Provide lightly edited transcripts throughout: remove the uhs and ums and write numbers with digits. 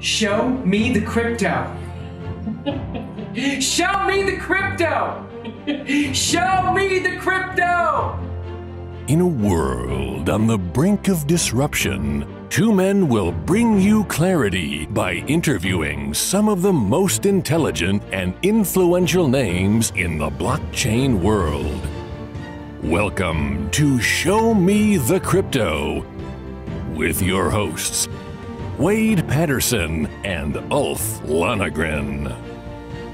Show me the crypto. Show me the crypto. Show me the crypto. In a world on the brink of disruption, two men will bring you clarity by interviewing some of the most intelligent and influential names in the blockchain world. Welcome to Show Me the Crypto with your hosts, Wade Patterson and Ulf Lonergan.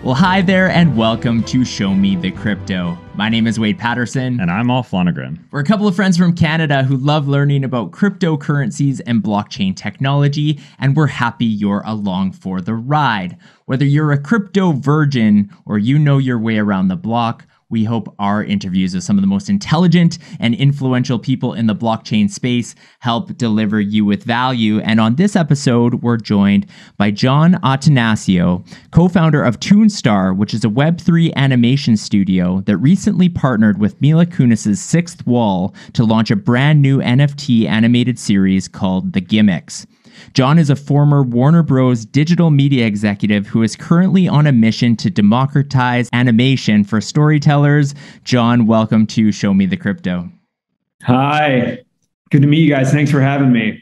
Well, hi there and welcome to Show Me the Crypto. My name is Wade Patterson. And I'm Ulf Lonergan. We're a couple of friends from Canada who love learning about cryptocurrencies and blockchain technology, and we're happy you're along for the ride. Whether you're a crypto virgin or you know your way around the block, we hope our interviews with some of the most intelligent and influential people in the blockchain space help deliver you with value. And on this episode, we're joined by John Attanasio, co-founder of Toonstar, which is a Web3 animation studio that recently partnered with Mila Kunis' Sixth Wall to launch a brand new NFT animated series called The Gimmicks. John is a former Warner Bros. Digital media executive who is currently on a mission to democratize animation for storytellers. John, welcome to Show Me the Crypto. Hi. Good to meet you guys. Thanks for having me.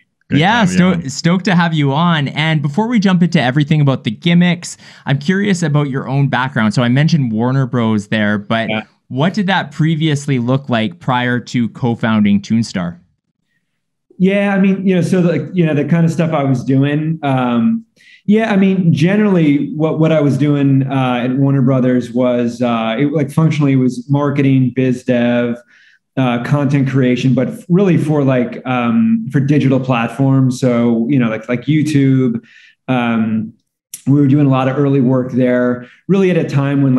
Stoked to have you on. And before we jump into everything about the gimmicks, I'm curious about your own background. So I mentioned Warner Bros. There, but What did that previously look like prior to co-founding Toonstar? Yeah, I mean, the kind of stuff I was doing. Generally what I was doing at Warner Brothers was functionally it was marketing, biz dev, content creation, but really for digital platforms. So, like YouTube. We were doing a lot of early work there, really at a time when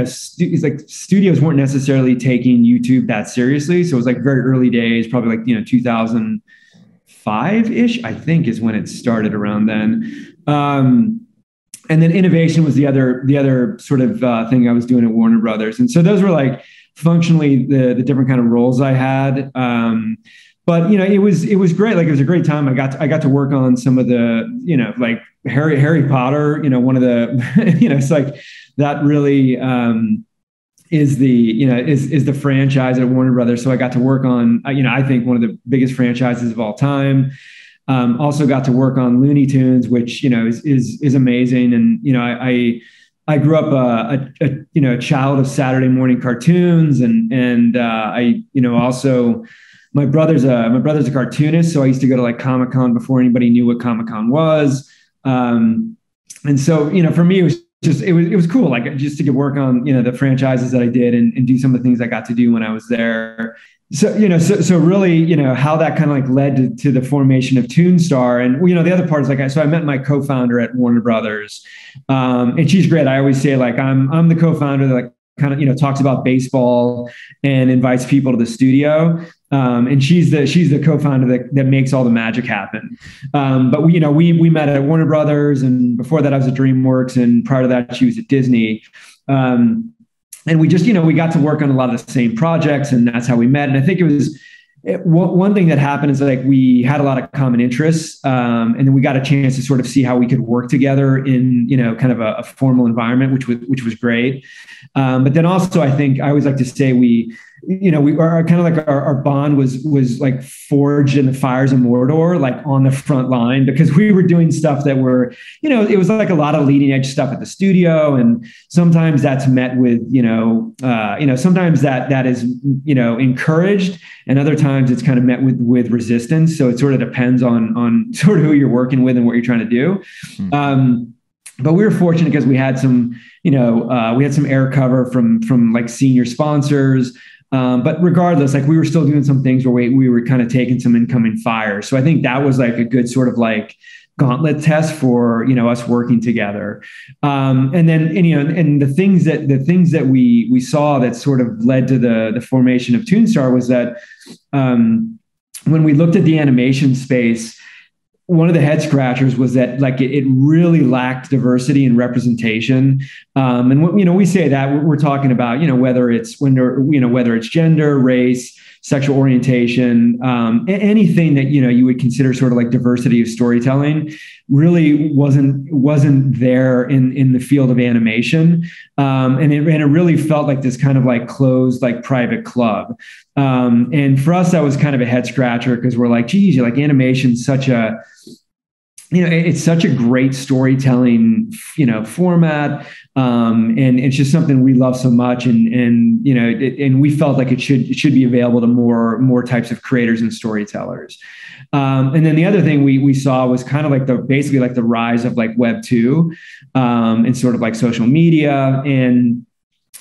studios weren't necessarily taking YouTube that seriously. So it was like very early days, probably 2005-ish, I think is when it started around then. And then innovation was the other sort of thing I was doing at Warner Brothers. And so those were functionally the different kind of roles I had. But it was great. It was a great time. I got to work on some of the Harry Potter. One of the it's that really is the franchise at Warner Brothers. So I got to work on I think one of the biggest franchises of all time. Also got to work on Looney Tunes, which is amazing. And I grew up a child of Saturday morning cartoons, and I also. My brother's a cartoonist, so I used to go to Comic-Con before anybody knew what Comic-Con was, and so for me it was cool, just to get work on the franchises that I did and do some of the things I got to do when I was there. So really how that kind of led to the formation of Toonstar, and the other part is so I met my co-founder at Warner Brothers, and she's great. I always say I'm the co-founder that kind of talks about baseball and invites people to the studio. And she's the co-founder that makes all the magic happen. But we met at Warner Brothers, and before that I was at DreamWorks, and prior to that she was at Disney. And we just we got to work on a lot of the same projects, and that's how we met. And I think one thing that happened is we had a lot of common interests, and then we got a chance to sort of see how we could work together in kind of a formal environment, which was great. But then also I think I always like to say we are kind of our bond was forged in the fires of Mordor, on the front line, because we were doing stuff that were, it was a lot of leading edge stuff at the studio. And sometimes that's met with, sometimes that is, encouraged, and other times it's kind of met with resistance. So it sort of depends on sort of who you're working with and what you're trying to do. Mm-hmm. But we were fortunate because we had some, air cover from senior sponsors. But regardless, we were still doing some things where we were kind of taking some incoming fire. So I think that was a good sort of gauntlet test for us working together. And then and the things that we saw that sort of led to the formation of Toonstar was that when we looked at the animation space, one of the head scratchers was that it really lacked diversity and representation. And we say that we're talking about whether it's gender, race, sexual orientation, anything that, you would consider sort of like diversity of storytelling really wasn't there in the field of animation. And it really felt like this kind of like closed, like private club. And for us, that was kind of a head scratcher, because we're like, geez, like animation's such a, it's such a great storytelling, format. And it's just something we love so much. And we felt like it should be available to more types of creators and storytellers. And then the other thing we saw was kind of like basically the rise of like Web 2, and sort of like social media. And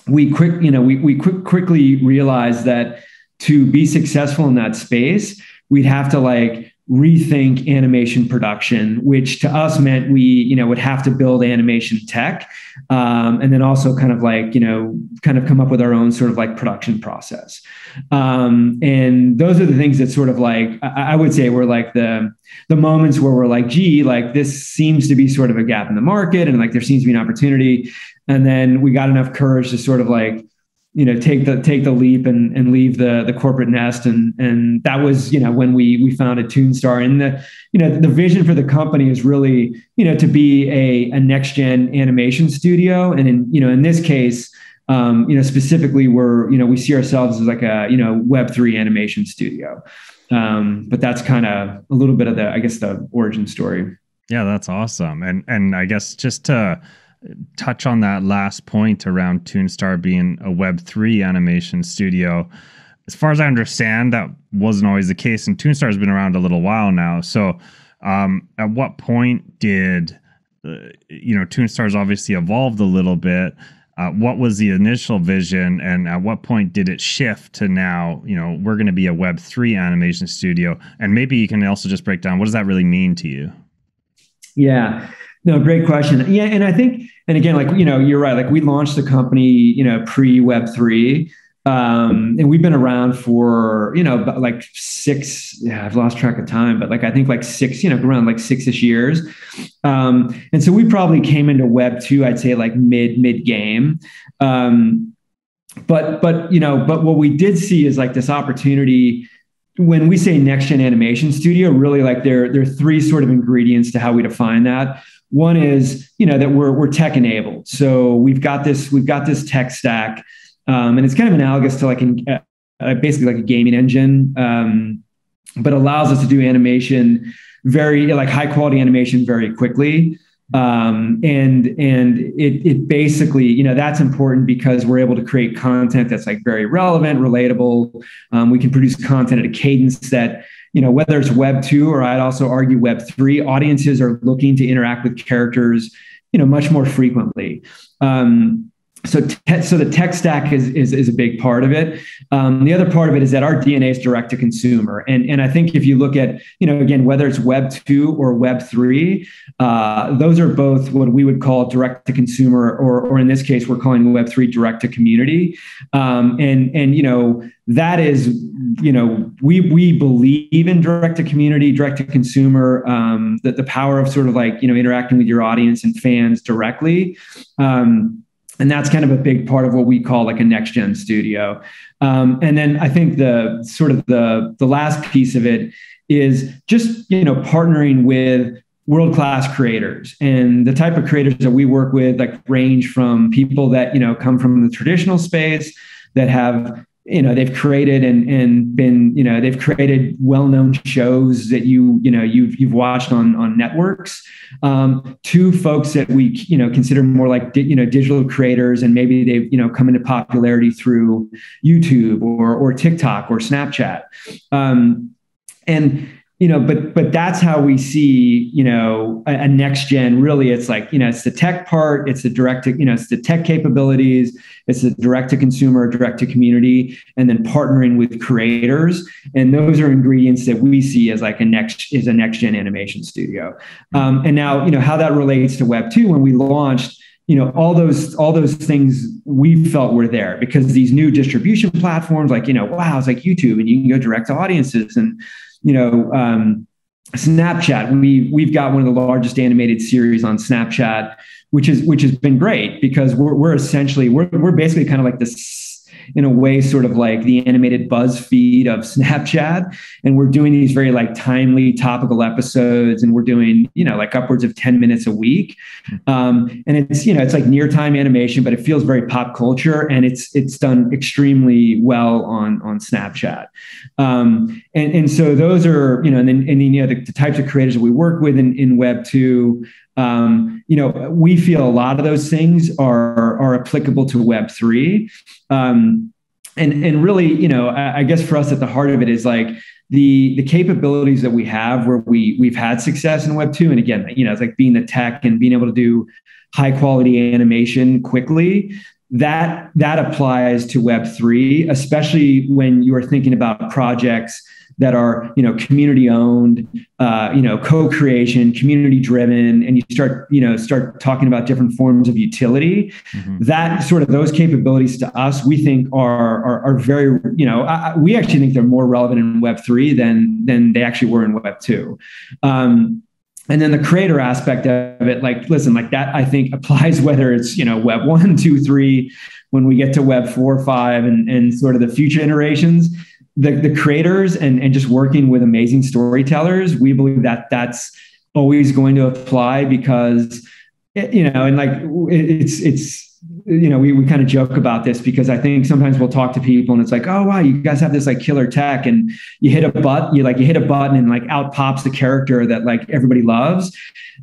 we quickly realized that to be successful in that space, we'd have to like rethink animation production, which to us meant we, would have to build animation tech, and then also kind of like, kind of come up with our own sort of like production process. And those are the things that sort of like, I would say were like the moments where we're like, gee, like this seems to be sort of a gap in the market, and like there seems to be an opportunity. And then we got enough courage to sort of like, take the leap and leave the corporate nest. And that was, when we founded Toonstar. And the vision for the company is really, to be a next gen animation studio. And in this case, specifically we see ourselves as like a, Web3 animation studio. But that's kind of a little bit of the origin story. Yeah, that's awesome. And I guess just to touch on that last point around Toonstar being a Web3 animation studio, as far as I understand, that wasn't always the case, and Toonstar has been around a little while now. So at what point did Toonstar's obviously evolved a little bit? What was the initial vision, and at what point did it shift to now, we're going to be a Web3 animation studio? And maybe you can also just break down, what does that really mean to you? Yeah. No, great question. Yeah. And I think, and again, like, you're right. Like we launched the company, pre Web3. And we've been around for, like I've lost track of time, but like, I think like around like 6-ish years. And so we probably came into Web 2, I'd say like mid game. But what we did see is like this opportunity. When we say next gen animation studio, really like there are 3 sort of ingredients to how we define that. One is, that we're tech enabled. So we've got this tech stack, and it's kind of analogous to like basically like a gaming engine, but allows us to do animation very like high quality animation very quickly. And it basically, that's important because we're able to create content that's like very relevant, relatable. We can produce content at a cadence that, whether it's Web 2 or I'd also argue Web 3, audiences are looking to interact with characters, much more frequently. So the tech stack is a big part of it. The other part of it is that our DNA is direct to consumer. And I think if you look at, again, whether it's Web 2 or Web 3, those are both what we would call direct to consumer, or in this case, we're calling Web 3 direct to community. That is, we believe in direct to community, direct to consumer, that the power of sort of like, interacting with your audience and fans directly. And that's kind of a big part of what we call like a next gen studio. And then I think the last piece of it is just, partnering with world-class creators. And the type of creators that we work with like range from people that, come from the traditional space that have, they've created and been, they've created well-known shows that you've watched on networks, to folks that we, consider more like, digital creators, and maybe they've, come into popularity through YouTube or TikTok or Snapchat. But that's how we see, a next gen. Really, it's like, it's the tech part, it's the direct to, it's the tech capabilities, it's the direct to consumer, direct to community, and then partnering with creators. And those are ingredients that we see as like a next gen animation studio. And now, how that relates to Web 2, when we launched, all those things we felt were there because these new distribution platforms, like, wow, it's like YouTube, and you can go direct to audiences, and Snapchat. We've got one of the largest animated series on Snapchat, which has been great because we're essentially basically kind of like this, in a way sort of like the animated buzz feed of Snapchat. And we're doing these very like timely topical episodes, and we're doing, like upwards of 10 minutes a week. And it's like near time animation, but it feels very pop culture, and it's done extremely well on Snapchat. And so those are, and then the types of creators that we work with in Web 2, we feel a lot of those things are applicable to Web 3. And really, I guess for us at the heart of it is like the capabilities that we have where we've had success in Web 2. And again, it's like being the tech and being able to do high quality animation quickly. That applies to Web 3, especially when you are thinking about projects that are, community owned, co-creation, community driven, and you start talking about different forms of utility. That sort of those capabilities to us, we think are very, we actually think they're more relevant in Web 3 than they actually were in Web 2. And then the creator aspect of it, like, listen, like that, I think applies whether it's, Web 1, 2, 3, when we get to Web 4, 5, and sort of the future iterations. The creators and just working with amazing storytellers, we believe that that's always going to apply because, and like it's we kind of joke about this because I think sometimes we'll talk to people and it's like, oh wow, you guys have this like killer tech, and you hit a button and like out pops the character that like everybody loves.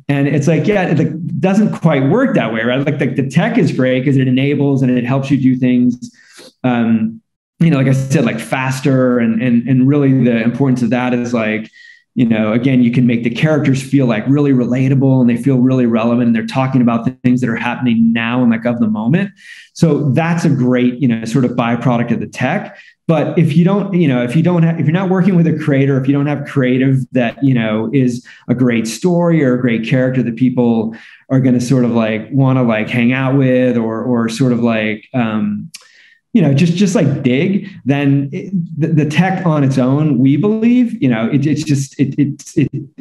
And it's like, yeah, it doesn't quite work that way, right? Like the tech is great because it enables and it helps you do things. Like I said, like faster, and really the importance of that is like, again, you can make the characters feel like really relatable and they feel really relevant, and they're talking about the things that are happening now and like of the moment. So that's a great, sort of byproduct of the tech. But if you're not working with a creator, if you don't have creative that, is a great story or a great character that people are going to sort of like want to like hang out with or sort of like, just like dig, then the tech on its own, we believe, it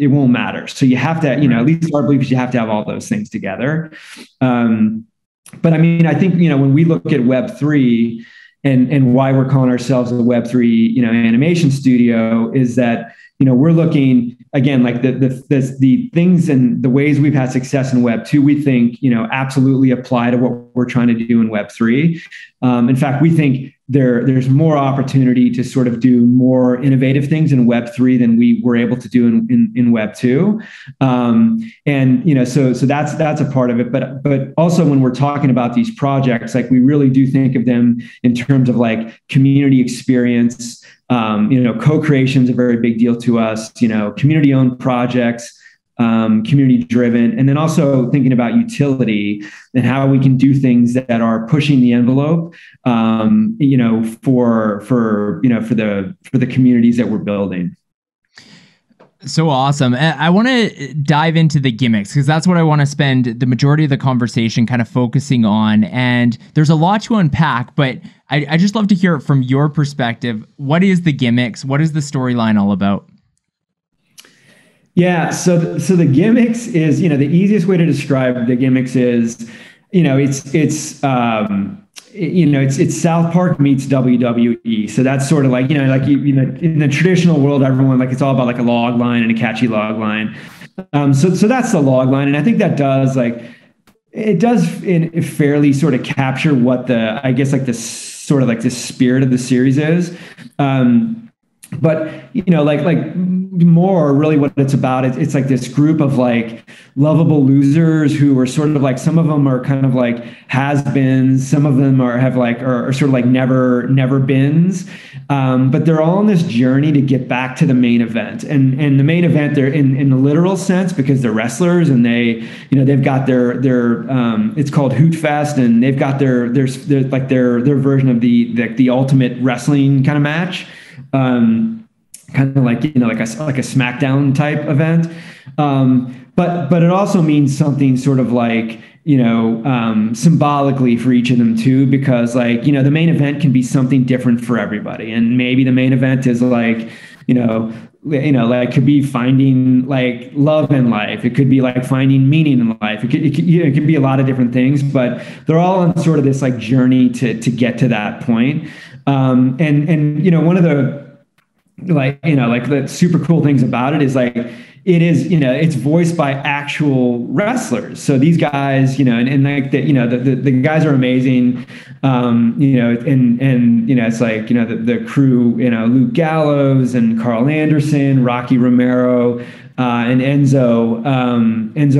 won't matter. So you have to, at least our belief is you have to have all those things together. But I mean, I think, when we look at Web 3 and why we're calling ourselves a Web 3, animation studio, is that, we're looking again, like the things and the ways we've had success in Web 2, we think, absolutely apply to what we're trying to do in Web 3. In fact, we think there's more opportunity to sort of do more innovative things in Web 3 than we were able to do in Web 2. So that's a part of it. But also when we're talking about these projects, like we really do think of them in terms of like community experience. Co-creation is a very big deal to us, community-owned projects, community-driven, and then also thinking about utility and how we can do things that are pushing the envelope, for the communities that we're building. So awesome. I want to dive into the gimmicks because that's what I want to spend the majority of the conversation kind of focusing on. And there's a lot to unpack, but I just love to hear it from your perspective. What is the gimmicks? What is the storyline all about? Yeah. So the gimmicks is, the easiest way to describe the gimmicks is, it's South Park meets WWE. So that's sort of like, in the traditional world, everyone, like, it's all about like a log line and a catchy log line. So that's the log line. And I think that does fairly sort of capture what the spirit of the series is. But more really what it's about, it's like this group of like lovable losers who are sort of like, some of them are kind of like has-beens, some of them are sort of like never beens, but they're all on this journey to get back to the main event. And the main event, they're in the literal sense because they're wrestlers and they've got their it's called Hoot Fest, and they've got their version of the ultimate wrestling kind of match. Kind of like like a SmackDown type event, but it also means something sort of like symbolically for each of them too, because the main event can be something different for everybody, and maybe the main event is like like could be finding like love in life. It could be like finding meaning in life. It could be a lot of different things, but they're all on sort of this like journey to get to that point. And one of the like the super cool things about it is like it is, it's voiced by actual wrestlers. So these guys, and like the guys are amazing. It's like, the crew, Luke Gallows and Carl Anderson, Rocky Romero, and Enzo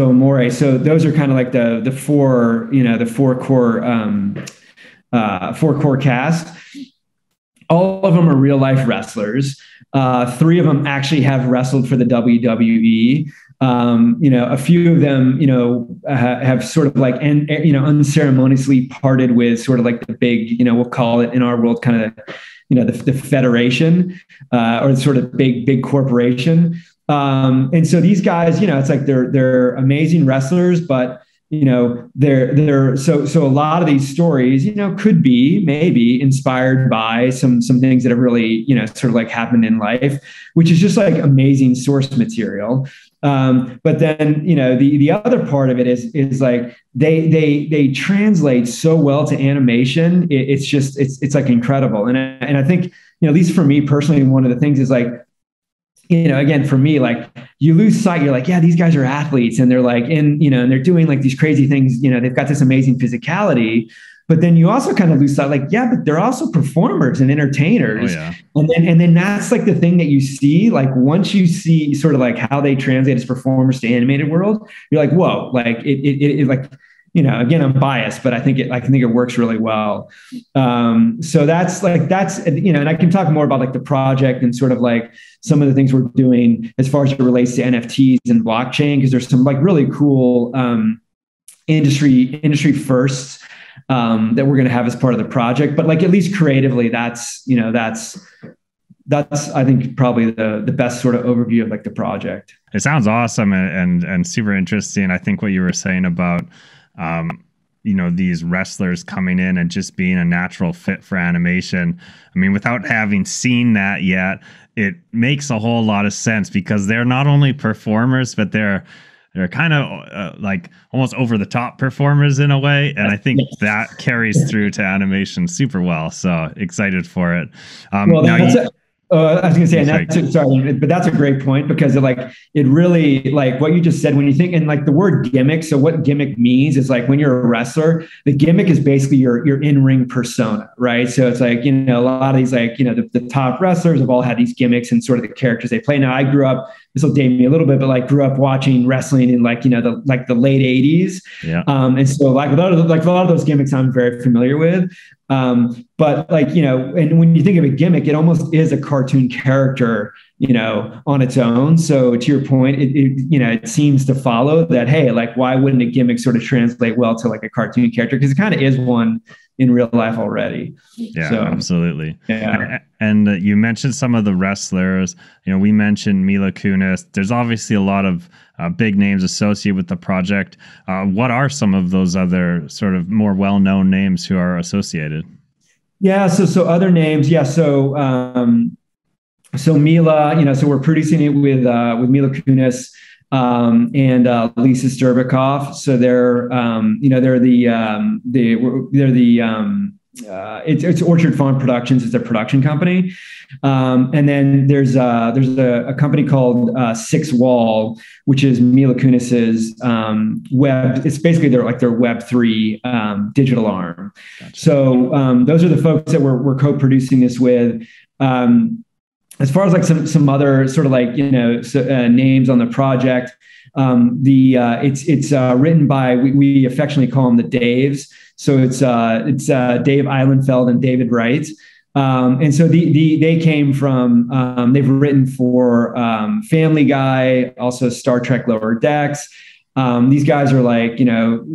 Amore. So those are kind of like the four core cast. All of them are real life wrestlers. 3 of them actually have wrestled for the WWE. A few of them, have sort of like, unceremoniously parted with sort of like the big, we'll call it in our world kind of, the federation, or the sort of big corporation. And so these guys, it's like they're amazing wrestlers, but they're so a lot of these stories, could be maybe inspired by some things that have really, sort of like happened in life, which is just like amazing source material. But then, the other part of it is like they translate so well to animation. It's like incredible. And I think, at least for me personally, one of the things is like, again, for me, like you lose sight, you're like, yeah, these guys are athletes and they're like and they're doing like these crazy things, they've got this amazing physicality, but then you also kind of lose sight, like, yeah, but they're also performers and entertainers. Oh, yeah. And then that's like the thing that you see, like once you see sort of like how they translate as performers to animated world, you're like, whoa, like it like, again, I'm biased, but I think it works really well. So that's, and I can talk more about like the project and sort of like some of the things we're doing as far as it relates to NFTs and blockchain, because there's some like really cool industry firsts that we're going to have as part of the project. But like at least creatively, that's I think probably the best sort of overview of like the project. It sounds awesome and super interesting. I think what you were saying about these wrestlers coming in and just being a natural fit for animation. I mean, without having seen that yet, it makes a whole lot of sense because they're not only performers, but they're kind of like almost over the top performers in a way. And I think that carries through to animation super well. So excited for it. I was going to say, and but that's a great point because it really like what you just said when you think, and like the word gimmick. So what gimmick means is like when you're a wrestler, the gimmick is basically your in-ring persona, right? So it's like, a lot of these like, the top wrestlers have all had these gimmicks and sort of the characters they play. Now I grew up, this will date me a little bit, but like grew up watching wrestling in like, the late 80s. Yeah. And so like a lot of those gimmicks I'm very familiar with. But like, and when you think of a gimmick, it almost is a cartoon character, on its own. So to your point, it seems to follow that, hey, like, why wouldn't a gimmick sort of translate well to like a cartoon character? Because it kind of is one in real life already. Yeah, so, absolutely. Yeah. And you mentioned some of the wrestlers, we mentioned Mila Kunis. There's obviously a lot of big names associated with the project. What are some of those other sort of more well-known names who are associated? Yeah. So other names. Yeah. So Mila, so we're producing it with Mila Kunis, and Lisa Sterbikoff. So it's Orchard Farm Productions. It's a production company. And then there's a company called Six Wall, which is Mila Kunis's web. It's basically their Web3 digital arm. Gotcha. So those are the folks that we're co-producing this with. As far as like some other sort of like names on the project, it's written by we affectionately call them the Daves. So it's Dave Eilenfeld and David Wright. And so they came from they've written for Family Guy, also Star Trek Lower Decks. These guys are like,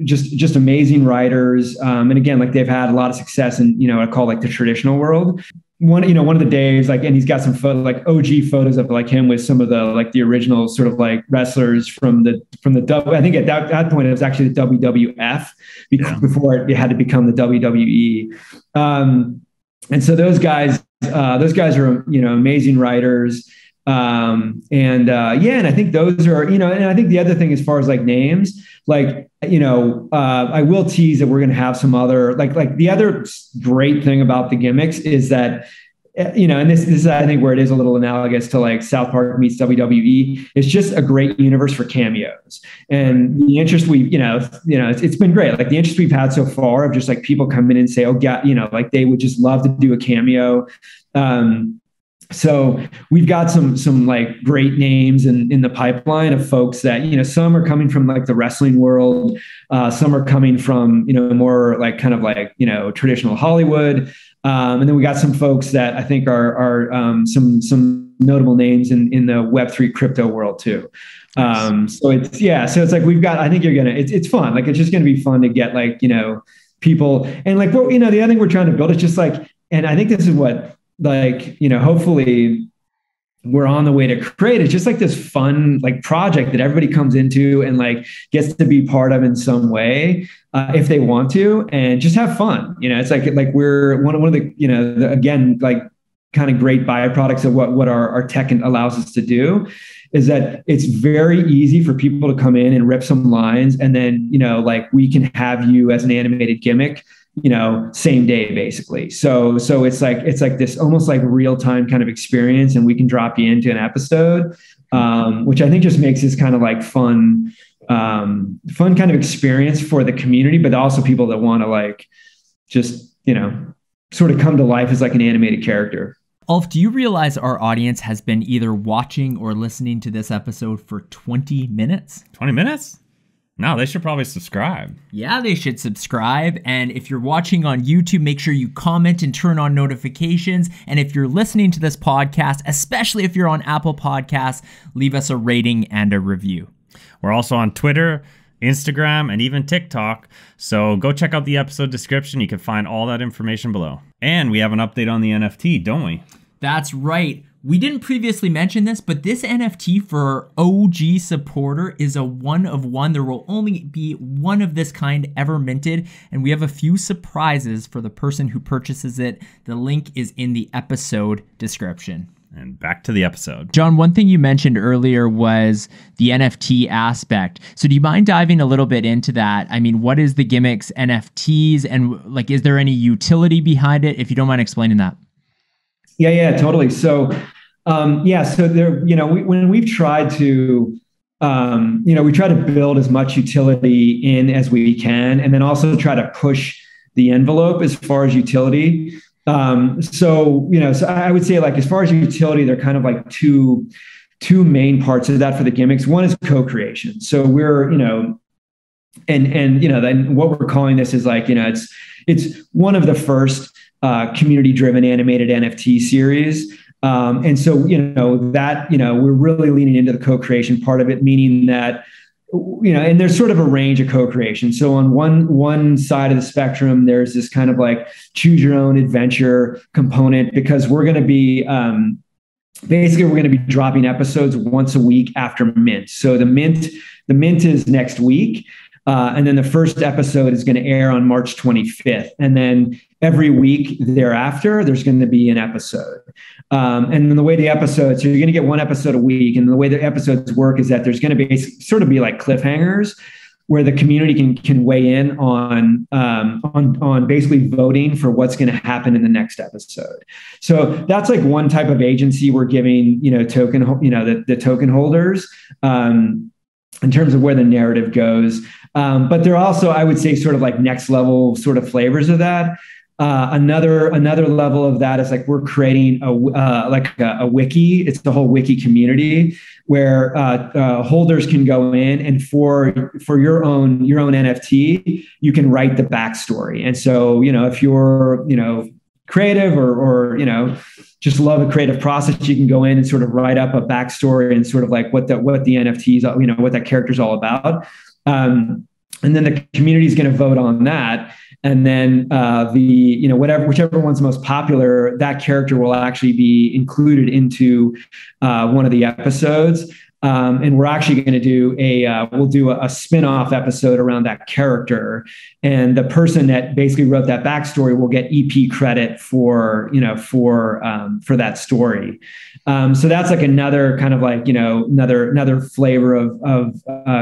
just amazing writers. And again, like they've had a lot of success in, I call like the traditional world. One of the days, like, and he's got some like OG photos of like him with some of the like the original sort of like wrestlers from the I think at that point it was actually the WWF before it had to become the WWE. And so those guys are, amazing writers. And I think those are, and I think the other thing as far as like names, like, I will tease that we're going to have some other, like the other great thing about the gimmicks is that, and this is, I think, where it is a little analogous to like South Park meets WWE. It's just a great universe for cameos. And the interest it's been great. Like the interest we've had so far of just like people come in and say, oh, God, like they would just love to do a cameo. So we've got some like great names in the pipeline of folks that, some are coming from like the wrestling world. Some are coming from, more like kind of like, traditional Hollywood. And then we got some folks that I think are some notable names in the Web3 crypto world too. So it's like I think it's fun. Like, it's just going to be fun to get like, people and like, the other thing we're trying to build is just like, and I think this is what, like, hopefully we're on the way to create. It's just like this fun, like project that everybody comes into and like gets to be part of in some way, if they want to, and just have fun. It's like we're one of the, again, like kind of great byproducts of what our tech allows us to do is that it's very easy for people to come in and rip some lines. And then, like we can have you as an animated gimmick, same day, basically. So it's like this almost like real time kind of experience, and we can drop you into an episode, which I think just makes this kind of like fun kind of experience for the community, but also people that want to like, just, sort of come to life as like an animated character. Ulf, do you realize our audience has been either watching or listening to this episode for 20 minutes? 20 minutes? No, they should probably subscribe. Yeah, they should subscribe. And if you're watching on YouTube, make sure you comment and turn on notifications. And if you're listening to this podcast, especially if you're on Apple Podcasts, leave us a rating and a review. We're also on Twitter, Instagram, and even TikTok. So go check out the episode description. You can find all that information below. And we have an update on the NFT, don't we? That's right. We didn't previously mention this, but this NFT for OG supporter is a one of one. There will only be one of this kind ever minted, and we have a few surprises for the person who purchases it. The link is in the episode description. And back to the episode. John, one thing you mentioned earlier was the NFT aspect. So do you mind diving a little bit into that? I mean, what is the Gimmicks NFTs, and like, is there any utility behind it? If you don't mind explaining that. Yeah, totally. So, so there, when we've tried to, we try to build as much utility in as we can, and then also try to push the envelope as far as utility. So I would say, like, as far as utility, they're kind of like two main parts of that for the gimmicks. One is co-creation. So we're, then what we're calling this is like, it's one of the first community-driven animated NFT series. And so, we're really leaning into the co-creation part of it, meaning that, and there's sort of a range of co-creation. So on one side of the spectrum, there's this kind of like choose your own adventure component, because we're going to be, basically we're going to be dropping episodes once a week after mint. So the mint is next week. And then the first episode is going to air on March 25th. And then every week thereafter, there's going to be an episode. And then the way the episodes, so you're going to get one episode a week. And the way the episodes work is that there's going to be sort of be like cliffhangers where the community can weigh in on basically voting for what's going to happen in the next episode. So that's like one type of agency we're giving, the token holders, in terms of where the narrative goes. But there are also, I would say, sort of like next level sort of flavors of that. Another level of that is like we're creating a wiki. It's the whole wiki community where holders can go in, and for your own NFT, you can write the backstory. And so, if you're creative or just love a creative process, you can go in and sort of write up a backstory and sort of like what the NFTs, what that character's all about. And then the community is going to vote on that. And then whichever one's most popular, that character will actually be included into one of the episodes. And we're actually going to do we'll do a spin-off episode around that character. And the person that basically wrote that backstory will get EP credit for that story. So that's like another kind of like, another flavor of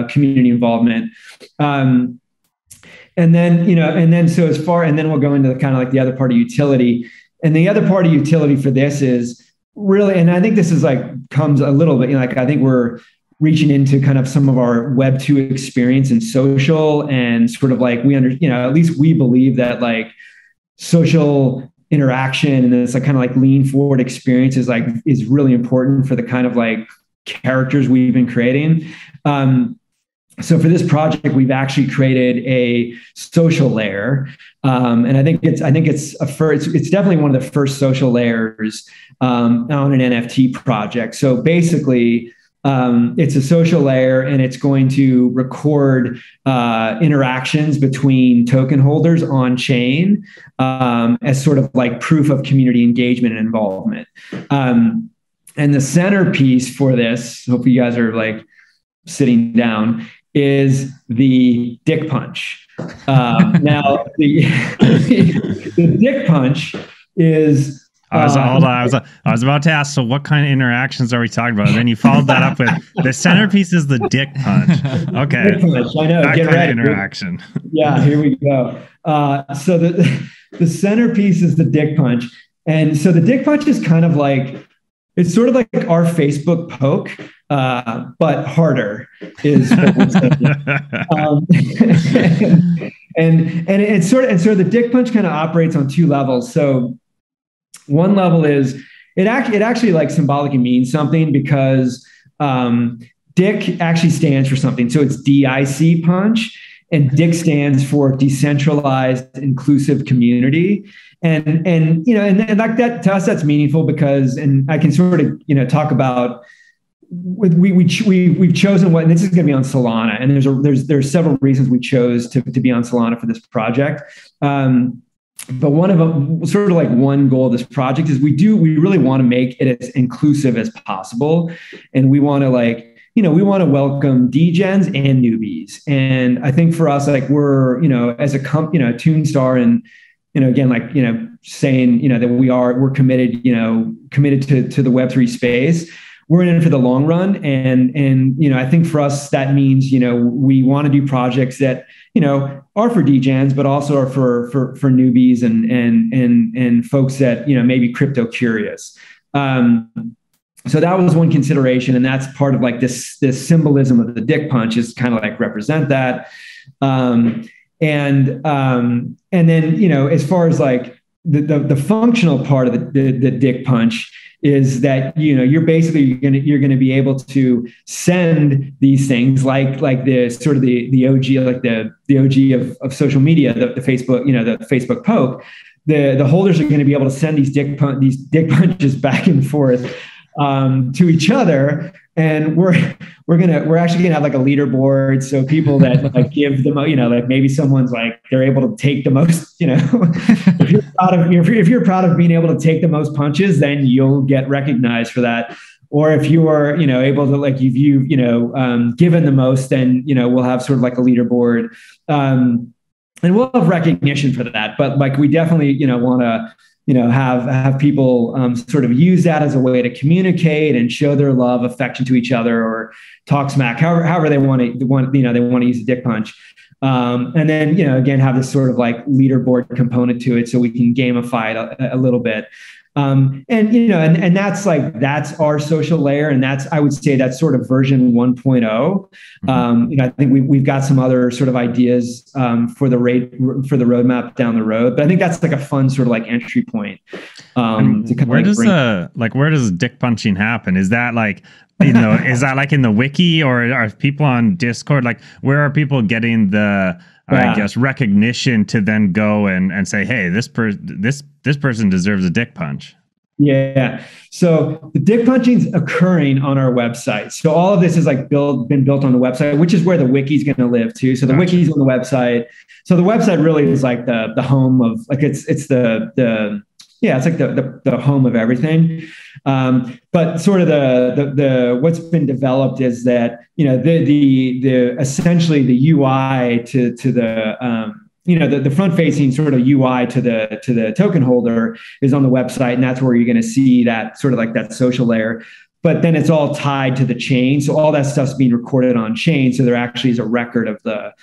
community involvement. And then we'll go into the kind of like the other part of utility. And the other part of utility for this is really, and I think this is like comes a little bit, like I think we're reaching into kind of some of our Web 2 experience in social, and sort of like at least we believe that like social interaction and this like kind of like lean forward experience is really important for the kind of like characters we've been creating. So for this project, we've actually created a social layer, and I think it's definitely one of the first social layers on an NFT project. So basically, it's a social layer, and it's going to record interactions between token holders on chain as sort of like proof of community engagement and involvement. And the centerpiece for this, hopefully you guys are like sitting down, is the DIC Punch. Now, the DIC Punch is... I was about to ask, so what kind of interactions are we talking about? And then you followed that up with the centerpiece is the DIC Punch. Okay. DIC Punch, I know. That Get kind ready. of interaction. Yeah, here we go. So the centerpiece is the DIC Punch. And so the DIC Punch is kind of like, it's sort of like our Facebook poke, but harder is what we're saying. And it's sort of the DIC Punch kind of operates on two levels. So one level is it actually like symbolically means something, because DIC actually stands for something. So it's DIC Punch, and DIC stands for decentralized inclusive community. And like that, to us, that's meaningful because, and I can sort of, talk about, we've chosen what, and this is going to be on Solana, and there's several reasons we chose to be on Solana for this project. But one of them, sort of like one goal of this project, is we really want to make it as inclusive as possible. And we want to we want to welcome degens and newbies. And I think for us, like we're, as a Toonstar, and, again, saying, that we're committed, to the Web3 space. We're in it for the long run. And I think for us, that means, we want to do projects that, are for degens, but also are for newbies and folks that, maybe crypto curious. So that was one consideration. And that's part of like this symbolism of the DIC Punch, is kind of like represent that. And then, as far as like the functional part of the DIC Punch is that, you're basically going to be able to send these things like the sort of the OG, like the OG of social media, the Facebook, the Facebook poke. The holders are going to be able to send these DIC punches back and forth to each other. And we're actually gonna have like a leaderboard. So people that like give the most, like maybe someone's like, they're able to take the most, if you're proud of being able to take the most punches, then you'll get recognized for that. Or if you are, able to, like, you've given the most, then, we'll have sort of like a leaderboard, and we'll have recognition for that. But like, we definitely, want to, have people sort of use that as a way to communicate and show their love, affection to each other, or talk smack, however they want to use a DIC Punch. And then, again, have this sort of like leaderboard component to it, so we can gamify it a little bit. And that's our social layer. And I would say that's sort of version 1.0. I think we've got some other sort of ideas for the roadmap down the road, but I think that's like a fun sort of like entry point. Where does DIC punching happen? Is that like, is that like in the wiki, or are people on Discord? Like, where are people getting the, I guess, recognition to then go and say, hey, this person deserves a DIC punch? Yeah. So the DIC punching is occurring on our website. So all of this is like been built on the website, which is where the wiki is going to live too. So the wiki is on the website. So the website really is like the home of, like, it's the home of everything. But sort of the what's been developed is that, the essentially the UI to the the front facing sort of UI to the token holder is on the website, and that's where you're going to see that sort of like that social layer. But then it's all tied to the chain, so all that stuff's being recorded on chain. So there actually is a record of the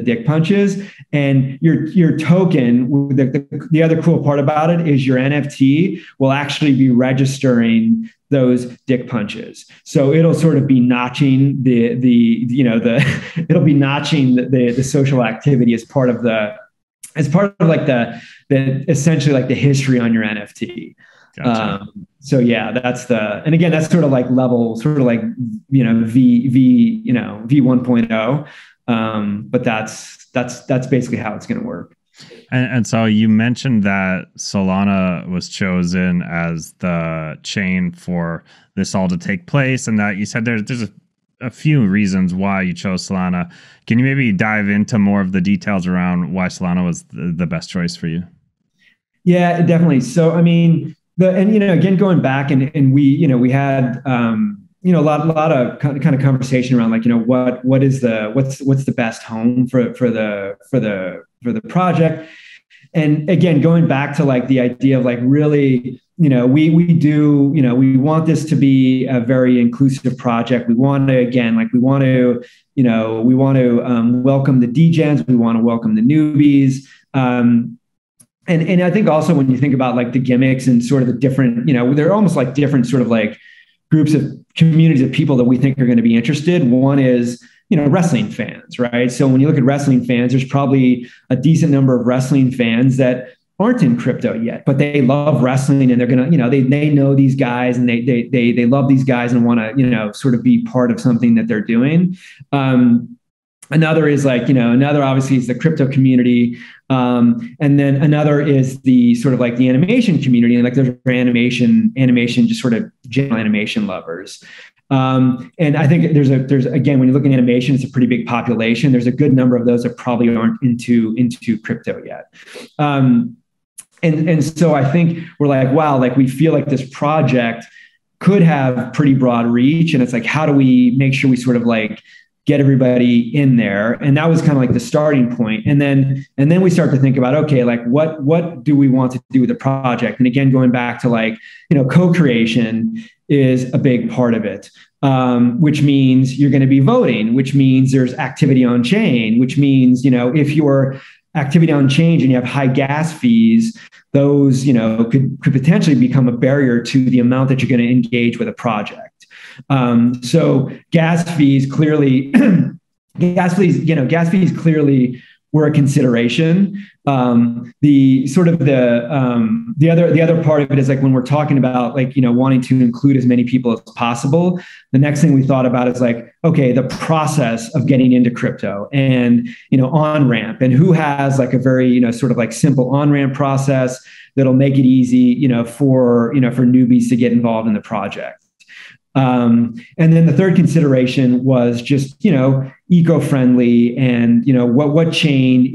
DIC punches, and your token. The other cool part about it is your NFT will actually be registering those DIC punches. So it'll sort of be notching it'll be notching the social activity as part of like the essentially like the history on your NFT. Gotcha. So yeah, that's and again, that's sort of like level, sort of like, V 1.0. But that's basically how it's going to work. And so you mentioned that Solana was chosen as the chain for this all to take place, and that you said there's a few reasons why you chose Solana. Can you maybe dive into more of the details around why Solana was the best choice for you? Yeah, definitely. So, I mean, again, going back and we had, a lot of kind of conversation around like, what's the best home for the project. And again, going back to like the idea of like really, we want this to be a very inclusive project. We want to welcome the degens. We want to welcome the newbies. And I think also when you think about like the gimmicks and sort of the different, they're almost like different sort of like groups of communities of people that we think are going to be interested. One is, wrestling fans, right? So when you look at wrestling fans, there's probably a decent number of wrestling fans that aren't in crypto yet, but they love wrestling and they're going to, they know these guys and they love these guys and want to, sort of be part of something that they're doing. Another is like, another obviously is the crypto community. And then another is the sort of like the animation community. And like there's animation, just sort of general animation lovers. And I think there's again, when you look at animation, it's a pretty big population. There's a good number of those that probably aren't into crypto yet. And so I think we're like, wow, like we feel like this project could have pretty broad reach. And it's like, how do we make sure we sort of like get everybody in there? And that was kind of like the starting point. And then we start to think about, okay, like what do we want to do with the project? And again, going back to like, co-creation is a big part of it, which means you're going to be voting, which means there's activity on chain, which means, if you're activity on chain and you have high gas fees, those, could potentially become a barrier to the amount that you're going to engage with a project. So gas fees clearly were a consideration. The other part of it is like when we're talking about like, wanting to include as many people as possible, the next thing we thought about is like, okay, the process of getting into crypto and, on-ramp, and who has like a very, sort of like simple on-ramp process that'll make it easy, for newbies to get involved in the project. And then the third consideration was just, eco-friendly and, what chain,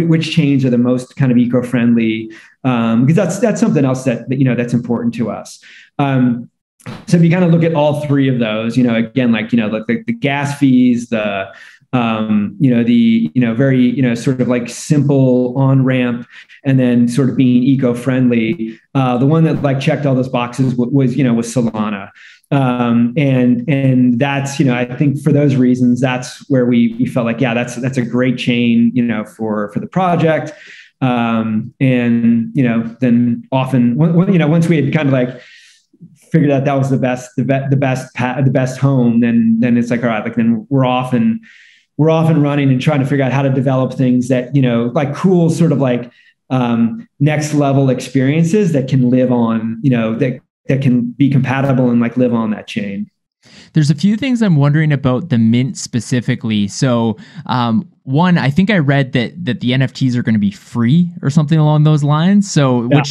which chains are the most kind of eco-friendly, because that's something else that's important to us. So if you kind of look at all three of those, again, like, like the gas fees, the very, sort of like simple on-ramp, and then sort of being eco-friendly, the one that like checked all those boxes was Solana. And that's, I think for those reasons, that's where we felt like, yeah, that's a great chain, for the project. And, then often, once we had kind of like figured out that was the best home, then it's like, all right, like then we're off and running and trying to figure out how to develop things that, like cool sort of like, next level experiences that can live on, that can be compatible and like live on that chain. There's a few things I'm wondering about the mint specifically. So one, I think I read that the NFTs are going to be free or something along those lines. So yeah.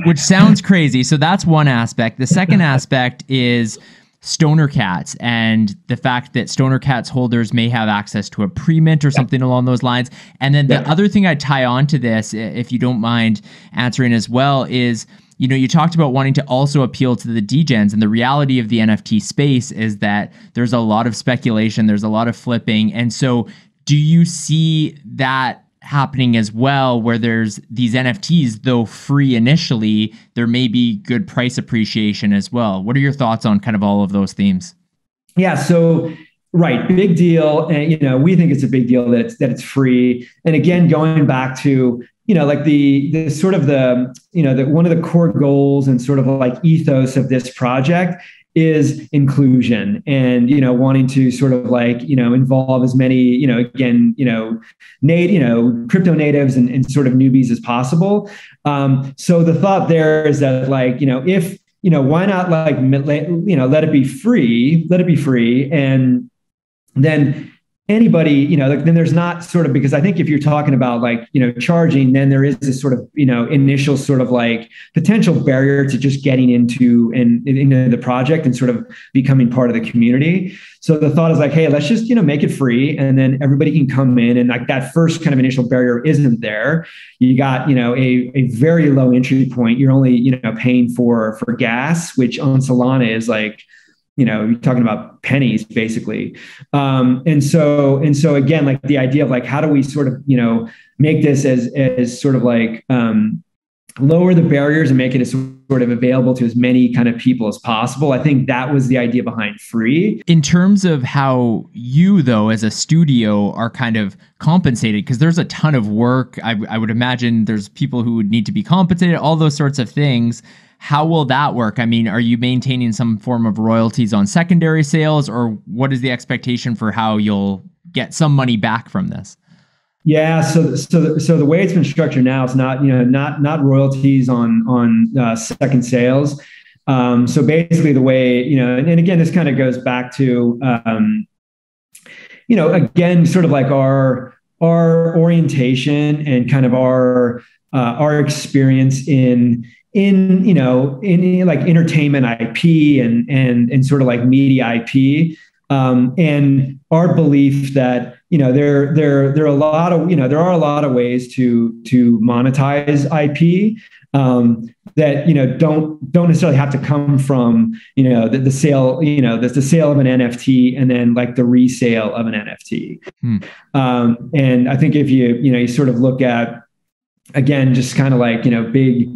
which sounds crazy. So that's one aspect. The second aspect is Stoner Cats and the fact that Stoner Cats holders may have access to a pre-mint or something along those lines. And then the other thing I tie on to this, if you don't mind answering as well, is you talked about wanting to also appeal to the degens, and the reality of the NFT space is that there's a lot of speculation, there's a lot of flipping. And so do you see that happening as well, where there's these NFTs, though free initially, there may be good price appreciation as well? What are your thoughts on kind of all of those themes? Yeah, so right, big deal. And we think it's a big deal that it's free. And again, going back to like the sort of the one of the core goals and sort of like ethos of this project is inclusion, and wanting to sort of like involve as many again crypto natives and sort of newbies as possible. So the thought there is that like if why not like let it be free, and then anybody, then there's not sort of, because I think if you're talking about like, charging, then there is this sort of, initial sort of like potential barrier to just getting into the project and sort of becoming part of the community. So the thought is like, hey, let's just, make it free, and then everybody can come in, and like that first kind of initial barrier isn't there. You got, a very low entry point. You're only, paying for gas, which on Solana is like, you're talking about pennies basically. And so again, like the idea of like, how do we sort of, make this as sort of like, lower the barriers and make it as sort of available to as many kind of people as possible. I think that was the idea behind free. In terms of how you, though, as a studio are kind of compensated, because there's a ton of work. I would imagine there's people who would need to be compensated, all those sorts of things. How will that work? I mean, are you maintaining some form of royalties on secondary sales, or what is the expectation for how you'll get some money back from this? Yeah, so the way it's been structured now is not royalties on second sales. So basically, the way and again, this kind of goes back to again, sort of like our orientation and kind of our experience in like entertainment IP and sort of like media IP, and our belief that there are a lot of ways to monetize IP that don't necessarily have to come from the sale the sale of an NFT and then like the resale of an NFT. And I think if you sort of look at, again, just kind of like big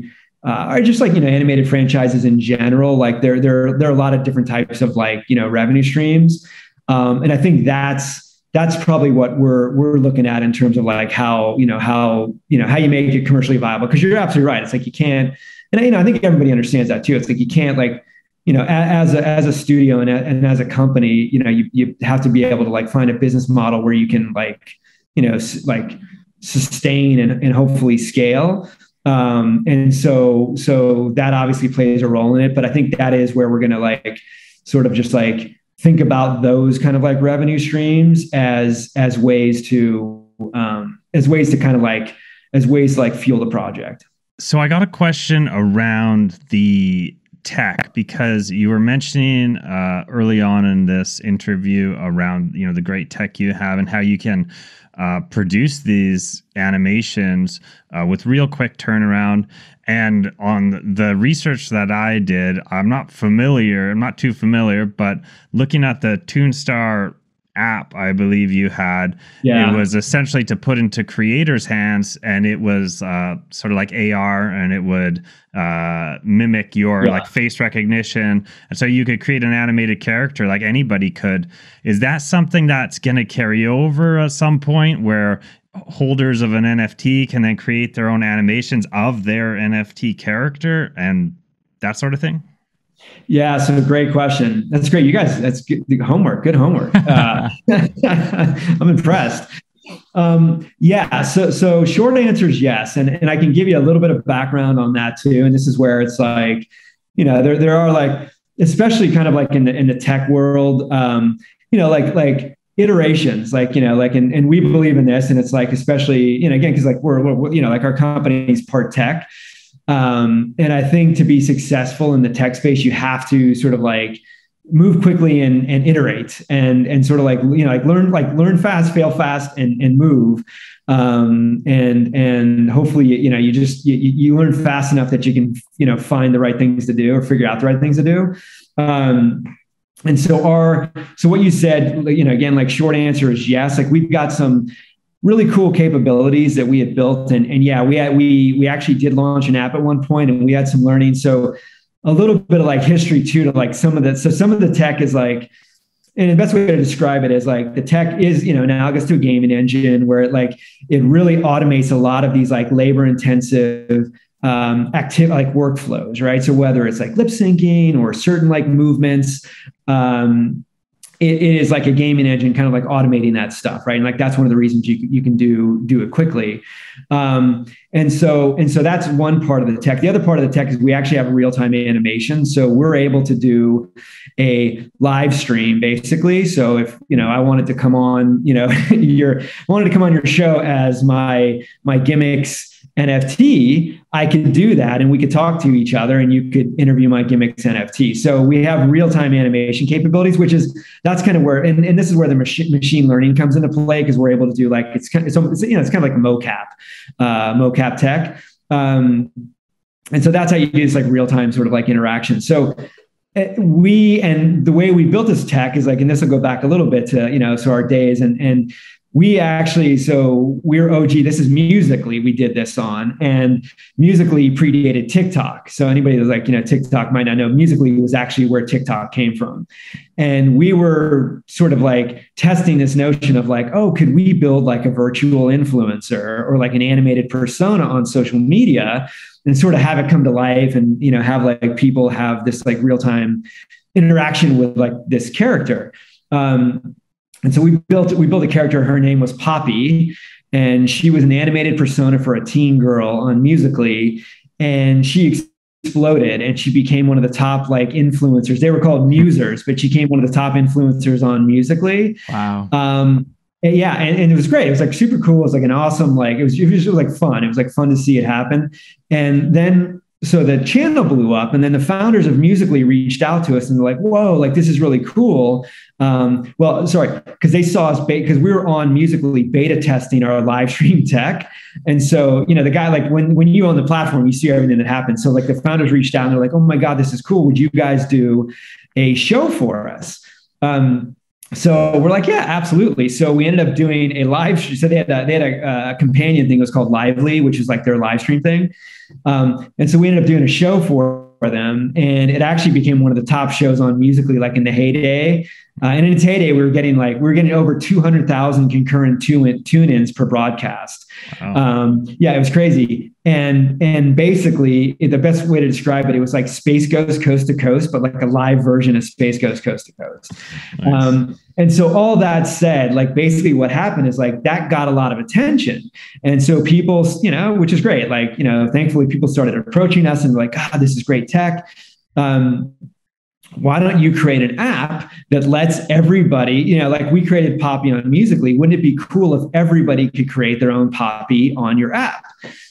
or just like animated franchises in general, like there are a lot of different types of like revenue streams, and I think that's probably what we're looking at in terms of like how you make it commercially viable, because you're absolutely right. It's like you can't, and I think everybody understands that too. It's like you can't like as a studio and as a company, you have to be able to like find a business model where you can like like sustain and hopefully scale. And so that obviously plays a role in it, but I think that is where we're going to like sort of just like think about those kind of like revenue streams as ways to kind of like fuel the project. So I got a question around the tech, because you were mentioning early on in this interview around the great tech you have and how you can produce these animations with real quick turnaround. And on the research that I did, I'm not too familiar, but looking at the Toonstar app, I believe you had, it was essentially to put into creators' hands, and it was sort of like AR, and it would mimic your like face recognition, and so you could create an animated character like anybody could. Is that something that's going to carry over at some point, where holders of an NFT can then create their own animations of their NFT character and that sort of thing? Yeah, so great question. That's great. You guys, that's good homework. Good homework. I'm impressed. So short answer is yes. And I can give you a little bit of background on that too. And this is where it's like, there are like, especially kind of like in the tech world, like iterations, like, and we believe in this, and it's like, especially, again, cause like we're like our company's part tech. And I think to be successful in the tech space, you have to sort of like move quickly and iterate and sort of like, learn fast, fail fast, and move. And hopefully, you learn fast enough that you can, find the right things to do or figure out the right things to do. And so what you said, again, like short answer is yes. Like we've got some really cool capabilities that we had built. And yeah, we actually did launch an app at one point, and we had some learning. So a little bit of like history too, to like some of the tech is like, and the best way to describe it is like the tech is, analogous to a gaming engine where it really automates a lot of these like labor intensive like workflows, right? So whether it's like lip syncing or certain like movements, it is like a gaming engine kind of like automating that stuff, right? And like that's one of the reasons you can do it quickly. And so that's one part of the tech. The other part of the tech is we actually have a real-time animation. So we're able to do a live stream basically. So if, I wanted to come on, your show as my gimmicks NFT, I could do that and we could talk to each other and you could interview my gimmicks NFT. So we have real-time animation capabilities, that's kind of where, and this is where the machine learning comes into play, because we're able to do like, it's kind of like mocap tech. And so that's how you do this like real-time sort of like interaction. So and the way we built this tech is like, and this will go back a little bit to, so our days and we actually, so we're OG, this is Musical.ly we did this on, and Musical.ly predated TikTok. So anybody that's like, TikTok might not know, Musical.ly was actually where TikTok came from. And we were sort of like testing this notion of like, oh, could we build like a virtual influencer or like an animated persona on social media and sort of have it come to life and, have like people have this like real-time interaction with like this character. And so we built a character. Her name was Poppy, and she was an animated persona for a teen girl on Musical.ly, and she exploded and she became one of the top like influencers. They were called musers, but she became one of the top influencers on Musical.ly. Wow. And it was great. It was like super cool. It was like an awesome, like it was like fun. It was like fun to see it happen. And then so the channel blew up, and then the founders of Musical.ly reached out to us and they're like, whoa, like this is really cool. Because they saw us because we were on Musical.ly beta testing our live stream tech. And so, the guy, like when you own the platform, you see everything that happens. So like the founders reached out and they're like, oh my God, this is cool. Would you guys do a show for us? So we're like, yeah, absolutely. So we ended up doing a live. So they had a companion thing. It was called Lively, which is like their live stream thing. And so we ended up doing a show for them, and it actually became one of the top shows on Musical.ly, like in the heyday. And in its heyday, we were getting over 200,000 concurrent tune-ins per broadcast. Wow. It was crazy. And basically, the best way to describe it, it was like Space Goes Coast to Coast, but like a live version of Space Goes Coast to Coast. Nice. And so all that said, like basically what happened is like that got a lot of attention. And so people, which is great. Like, thankfully people started approaching us and like, God, this is great tech. Why don't you create an app that lets everybody, like we created Poppy on Musical.ly. Wouldn't it be cool if everybody could create their own Poppy on your app?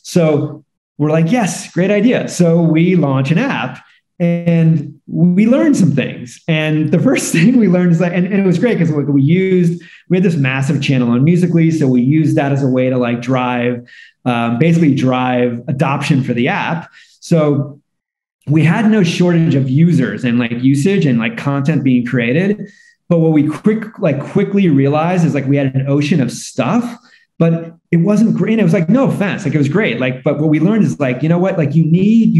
So we're like, yes, great idea. So we launch an app and we learned some things. And the first thing we learned is that, and it was great because we had this massive channel on Musical.ly. So we used that as a way to like drive adoption for the app. So we had no shortage of users and like usage and like content being created. But what we quickly realized is like we had an ocean of stuff, but it wasn't great. And it was like, no offense, like it was great. Like, but what we learned is like, you know what, like you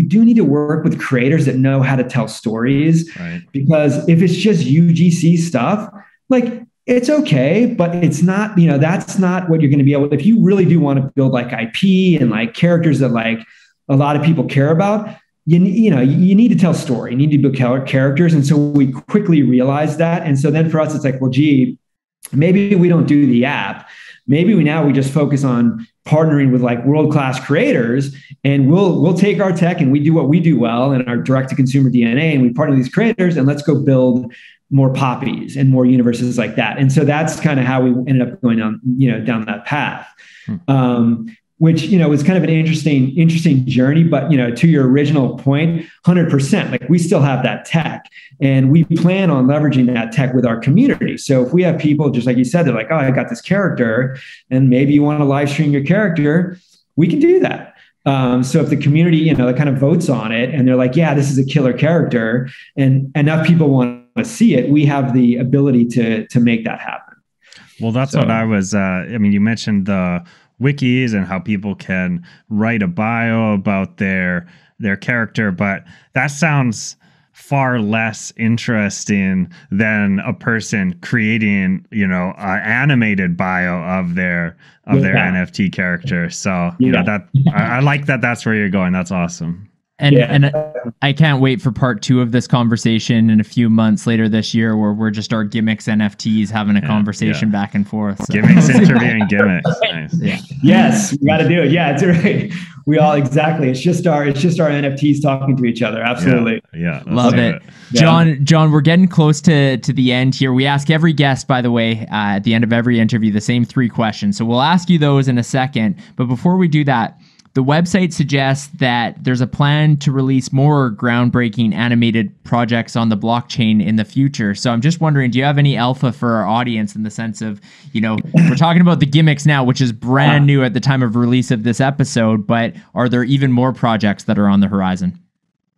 do need to work with creators that know how to tell stories, right? Because if it's just UGC stuff, like it's okay, but it's not, that's not what you're going to be able, if you really do want to build like IP and like characters that like a lot of people care about, you need to tell story, you need to build characters. And so we quickly realized that. And so then for us, it's like, well, gee, maybe we don't do the app. Maybe we just focus on partnering with like world-class creators, and we'll take our tech and we do what we do well and our direct-to-consumer DNA, and we partner with these creators and let's go build more Poppies and more universes like that. And so that's kind of how we ended up going down that path. which, was kind of an interesting journey. But, to your original point, 100%, like we still have that tech and we plan on leveraging that tech with our community. So if we have people, just like you said, they're like, oh, I got this character and maybe you want to live stream your character, we can do that. So if the community, that kind of votes on it and they're like, yeah, this is a killer character and enough people want to see it, we have the ability to make that happen. Well, that's what I was, you mentioned the wikis and how people can write a bio about their character, but that sounds far less interesting than a person creating, an animated bio of their NFT character. So, I like that. That's where you're going. That's awesome. And I can't wait for part 2 of this conversation in a few months later this year, where we're just our gimmicks NFTs having a conversation back and forth. So. Gimmicks interviewing gimmicks. Nice. Yeah. Yes, we got to do it. Yeah, it's right. We all exactly. It's just our NFTs talking to each other. Absolutely. Yeah. Love it. John, we're getting close to the end here. We ask every guest, by the way, at the end of every interview, the same 3 questions. So we'll ask you those in a second. But before we do that, the website suggests that there's a plan to release more groundbreaking animated projects on the blockchain in the future. So I'm just wondering, do you have any alpha for our audience in the sense of, we're talking about the gimmicks now, which is brand new at the time of release of this episode, but are there even more projects that are on the horizon?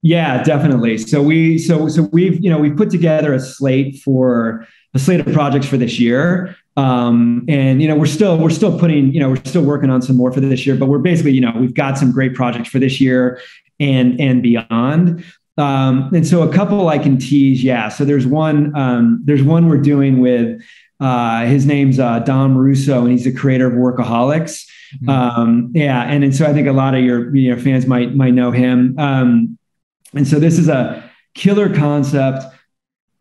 Yeah, definitely. So we've put together a slate of projects for this year. We're still putting, we're still working on some more for this year, but we're basically, we've got some great projects for this year and beyond. And so a couple I can tease. Yeah. So there's one we're doing with, his name's Dom Russo, and he's the creator of Workaholics. And so I think a lot of your fans might know him. And so this is a killer concept.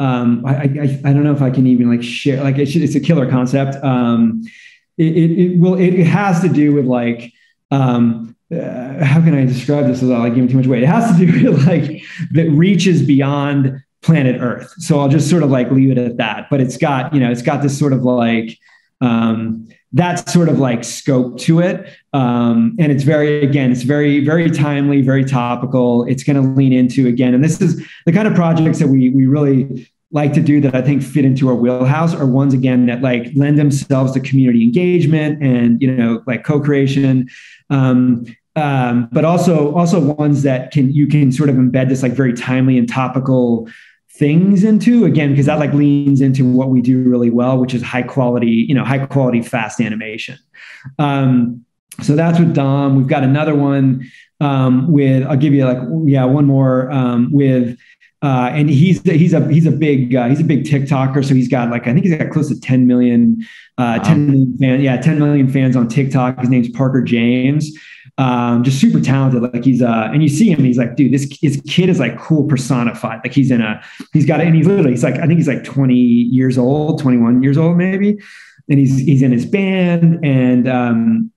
I don't know if I can even share, it's a killer concept. It has to do with how can I describe this without giving too much away? It has to do with that reaches beyond planet Earth. So I'll just sort of leave it at that, but it's got this sort of that sort of scope to it. And it's very, very timely, very topical. It's going to lean into, again, and this is the kind of projects that we really like to do that I think fit into our wheelhouse, are ones, again, that lend themselves to community engagement and, co-creation. But also ones that you can sort of embed this very timely and topical things into, again, because that leans into what we do really well, which is high quality fast animation. So that's with Dom. We've got another one I'll give you one more with and he's a big TikToker. So he's got I think he's got close to 10 million fans on TikTok. His name's Parker James. Just super talented. And you see him, he's dude, this kid is cool personified. He's literally, I think he's 20 years old, 21 years old, maybe. And he's in his band. And,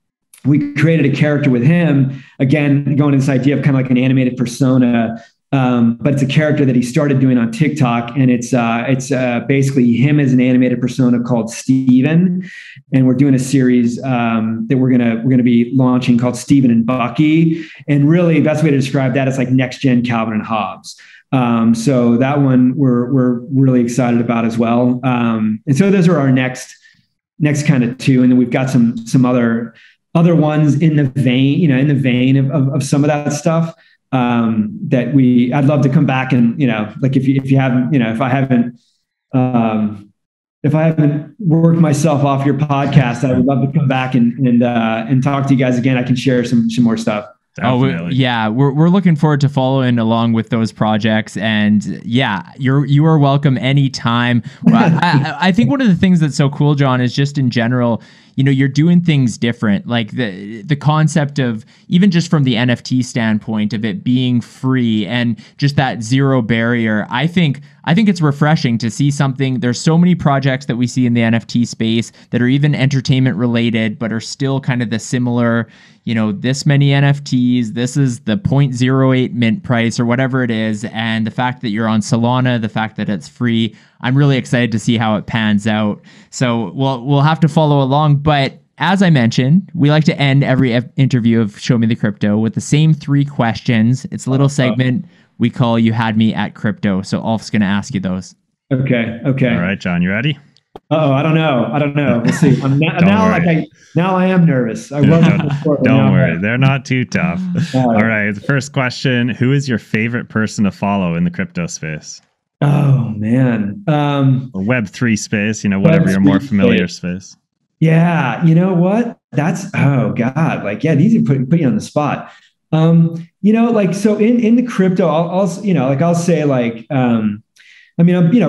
we created a character with him, again, going to this idea of kind of an animated persona. But it's a character that he started doing on TikTok, and it's basically him as an animated persona called Steven. And we're doing a series that we're gonna be launching called Steven and Bucky. And really, best way to describe that is next gen Calvin and Hobbes. So that one we're really excited about as well. And so those are our next kind of 2, and then we've got some other ones in the vein of some of that stuff. That I'd love to come back and, if you haven't, if I haven't worked myself off your podcast, I would love to come back and talk to you guys again. I can share some more stuff. Definitely. We're looking forward to following along with those projects, and you are welcome anytime. I think one of the things that's so cool, John, is just in general, you're doing things different. The concept of, even just from the NFT standpoint of it being free and just that zero barrier, I think it's refreshing to see something. There's so many projects that we see in the NFT space that are even entertainment related, but are still kind of the similar, this many NFTs, this is the 0.08 mint price or whatever it is. And the fact that you're on Solana, the fact that it's free, I'm really excited to see how it pans out. So we'll have to follow along. But as I mentioned, we like to end every interview of Show Me the Crypto with the same 3 questions. It's a little segment we call You Had Me at Crypto. So Ulf's going to ask you those. Okay. All right, John, you ready? I don't know. We'll see. Now I am nervous. I wasn't before. Don't worry. They're not too tough. All right. The first question, who is your favorite person to follow in the crypto space? Oh, man. Or Web3 space, whatever your more familiar space. Yeah. You know what? Oh God. These are put you on the spot. So in the crypto, I'll say I'm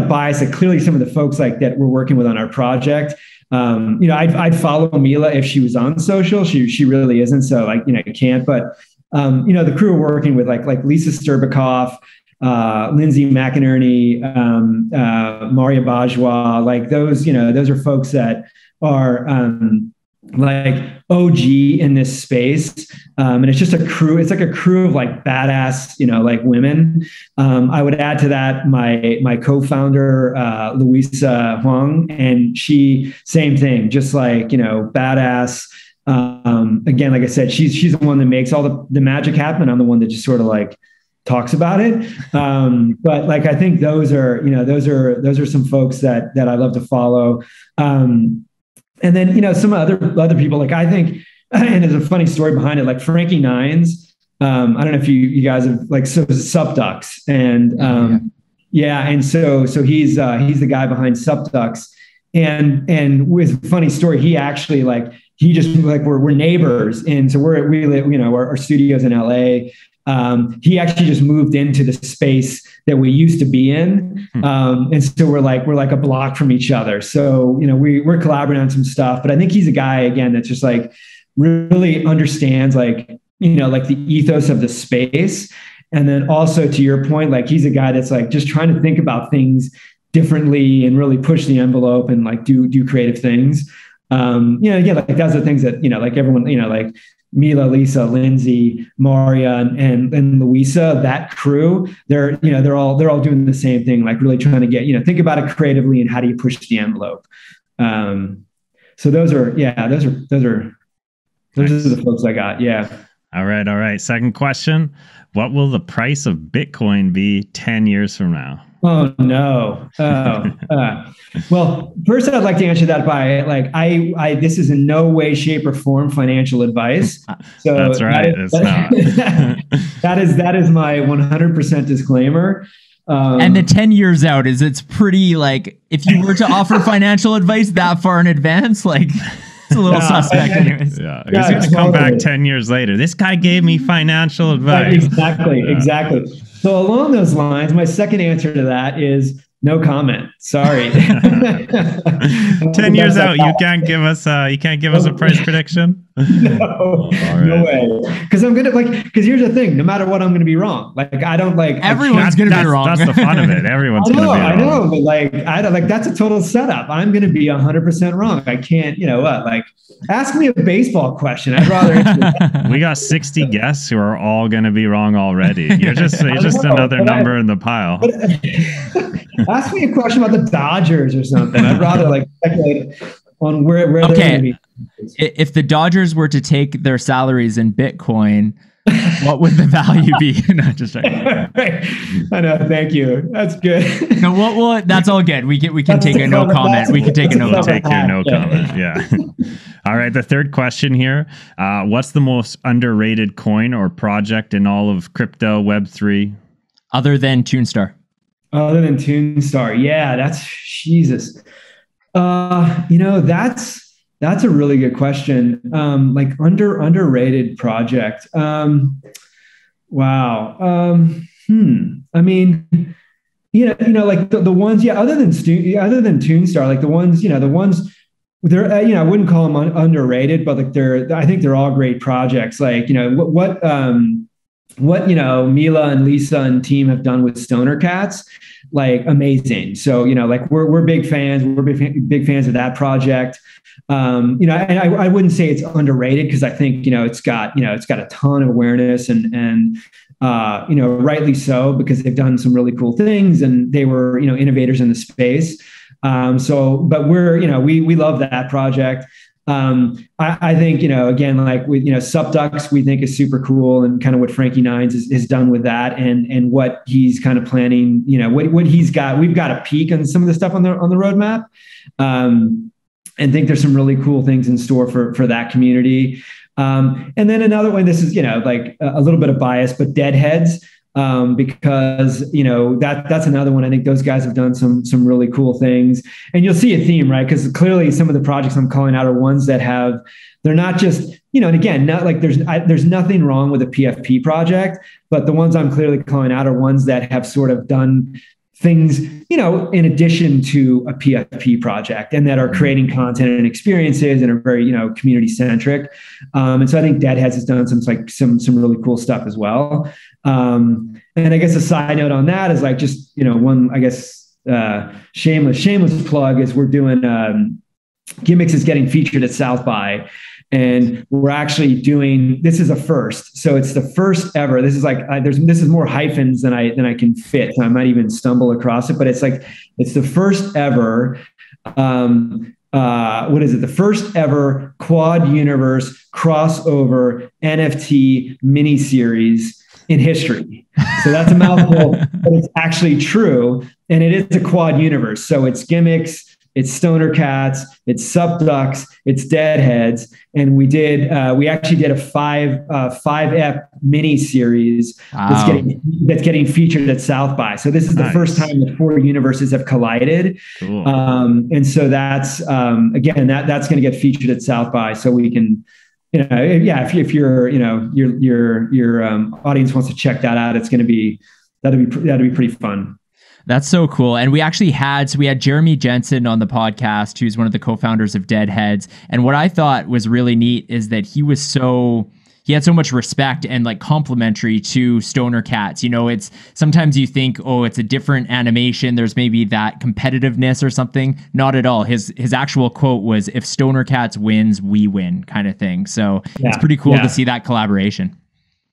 biased. Clearly some of the folks that we're working with on our project, I'd follow Mila if she was on social. She really isn't. So you can't, but the crew we're working with, like Lisa Sterbikoff, Lindsay McInerney, Maria Bajwa, those are folks that are, OG in this space. And it's just a crew. It's like a crew of badass, women. I would add to that my co-founder, Luisa Huang, and she, same thing, just badass. Again, like I said, she's the one that makes all the magic happen. I'm the one that just sort of talks about it. But I think those are some folks that I love to follow. And then, some other people, I think, and there's a funny story behind it, Frankie Nines. I don't know if you guys have Subducks, and and so he's the guy behind Subducks, and with a funny story, he actually he just we're neighbors, and so we live, our studio's in LA. He actually just moved into the space that we used to be in. And so we're a block from each other. So, we're collaborating on some stuff, but I think he's a guy, again, that's just really understands the ethos of the space. And then also, to your point, he's a guy that's just trying to think about things differently and really push the envelope and do creative things. That's the things that, everyone, Mila, Lisa, Lindsay, Maria, and Luisa, that crew, they're all doing the same thing, really trying to get, think about it creatively and how do you push the envelope. So those are the folks I got. Yeah. All right. Second question. What will the price of Bitcoin be 10 years from now? Oh, no. Well, first I'd like to answer that by this is in no way, shape, or form financial advice. So that's right. It's not. that is my 100% disclaimer. And the 10 years out it's pretty if you were to offer financial advice that far in advance, it's a little suspect anyways. Yeah. He's going to come back 10 years later. This guy gave me financial advice. Exactly. So along those lines, my second answer to that is no comment. Sorry. 10 years out, you can't give us a price prediction. No way. Because I'm gonna because here's the thing: no matter what, I'm gonna be wrong. I don't everyone's gonna be wrong. That's the fun of it. Everyone's gonna be wrong. I know, but I don't that's a total setup. I'm gonna be 100% wrong. I can't. Ask me a baseball question. I'd rather. We got 60 guests who are all gonna be wrong already. You're just another number in the pile. Ask me a question about the Dodgers or something. I'd rather speculate on where they're going to be. If the Dodgers were to take their salaries in Bitcoin, what would the value be? Not just I know. Thank you. That's good. No, well, that's all good. We can take a no comment. We can take a no comment. Take your no comment. Yeah. All right. The third question here. What's the most underrated coin or project in all of crypto Web3? Other than Toonstar. Other than Toonstar. Yeah, that's Jesus. That's a really good question. Underrated project. Wow. I mean, the ones, other than Toonstar, the ones they're, I wouldn't call them underrated, but I think they're all great projects. What Mila and Lisa and team have done with Stoner Cats, amazing. So we're big fans. We're big fans of that project. And I wouldn't say it's underrated because I think it's got a ton of awareness and rightly so, because they've done some really cool things and they were innovators in the space. But we love that project. I think, again, like with, Subducks, we think is super cool, and kind of what Frankie Nines is done with that, and what he's kind of planning, what he's got. We've got a peek on some of the stuff on the roadmap, and think there's some really cool things in store for that community. And then another one, this is, like a little bit of bias, but Deadheads. Because that's another one. I think those guys have done some really cool things, and you'll see a theme, right? Because clearly some of the projects I'm calling out are ones that they're not just, and again, not like there's nothing wrong with a PFP project, but the ones I'm clearly calling out are ones that have sort of done things, in addition to a PFP project, and that are creating content and experiences and are very, community centric. And so I think Deadheads has done some really cool stuff as well. And I guess a side note on that is like, just, one, I guess, shameless plug is we're doing, Gimmicks is getting featured at South by. And we're actually doing, this is a first. So it's the first ever. This is like, this is more hyphens than I can fit. So I might even stumble across it, but it's the first ever, what is it? The first ever quad universe crossover NFT mini series in history. So that's a mouthful, but it's actually true. And it is a quad universe. So it's Gimmicks, it's Stoner Cats, it's Subducks, it's Deadheads, and we actually did a 5-ep mini series that's getting featured at South by. So this is the first time that 4 universes have collided. Cool. And so that's again that's going to get featured at South by. So we can, if your audience wants to check that out, that'd be pretty fun. That's so cool. And we actually had Jeremy Jensen on the podcast, who's one of the co-founders of Deadheads. And what I thought was really neat is that he had so much respect and like complimentary to Stoner Cats. It's sometimes you think, oh, it's a different animation, there's maybe that competitiveness or something. Not at all. His actual quote was, "If Stoner Cats wins, we win," kind of thing. So it's pretty cool to see that collaboration.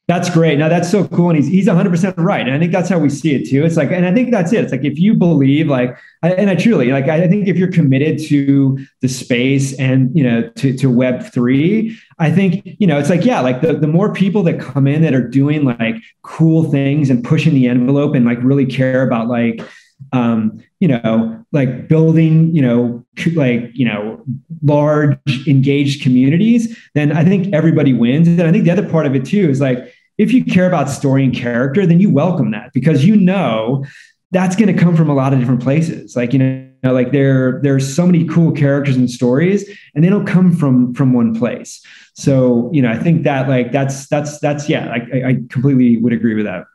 That's great. Now that's so cool. And he's 100% right. And I think that's how we see it too. It's like, and I think that's it. It's like, if you believe I think if you're committed to the space and, to Web3, I think, it's like, like the more people that come in that are doing like cool things and pushing the envelope and like really care about like building, large engaged communities, then I think everybody wins. And I think the other part of it too is like, if you care about story and character, then you welcome that, because that's going to come from a lot of different places. Like, there's so many cool characters and stories, and they don't come from one place. So, I think that I completely would agree with that.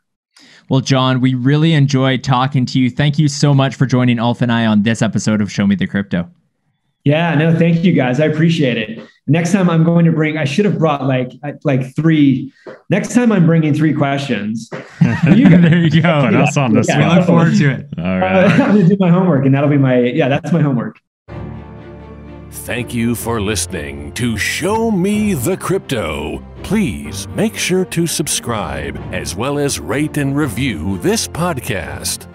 Well, John, we really enjoyed talking to you. Thank you so much for joining Ulf and I on this episode of Show Me the Crypto. Yeah, no, thank you guys. I appreciate it. Next time I'm going to I should have brought like 3. Next time I'm bringing 3 questions. There you go. Put us on this one. We look forward to it. All right. I'm going to do my homework, and that'll be that's my homework. Thank you for listening to Show Me the Crypto. Please make sure to subscribe, as well as rate and review this podcast.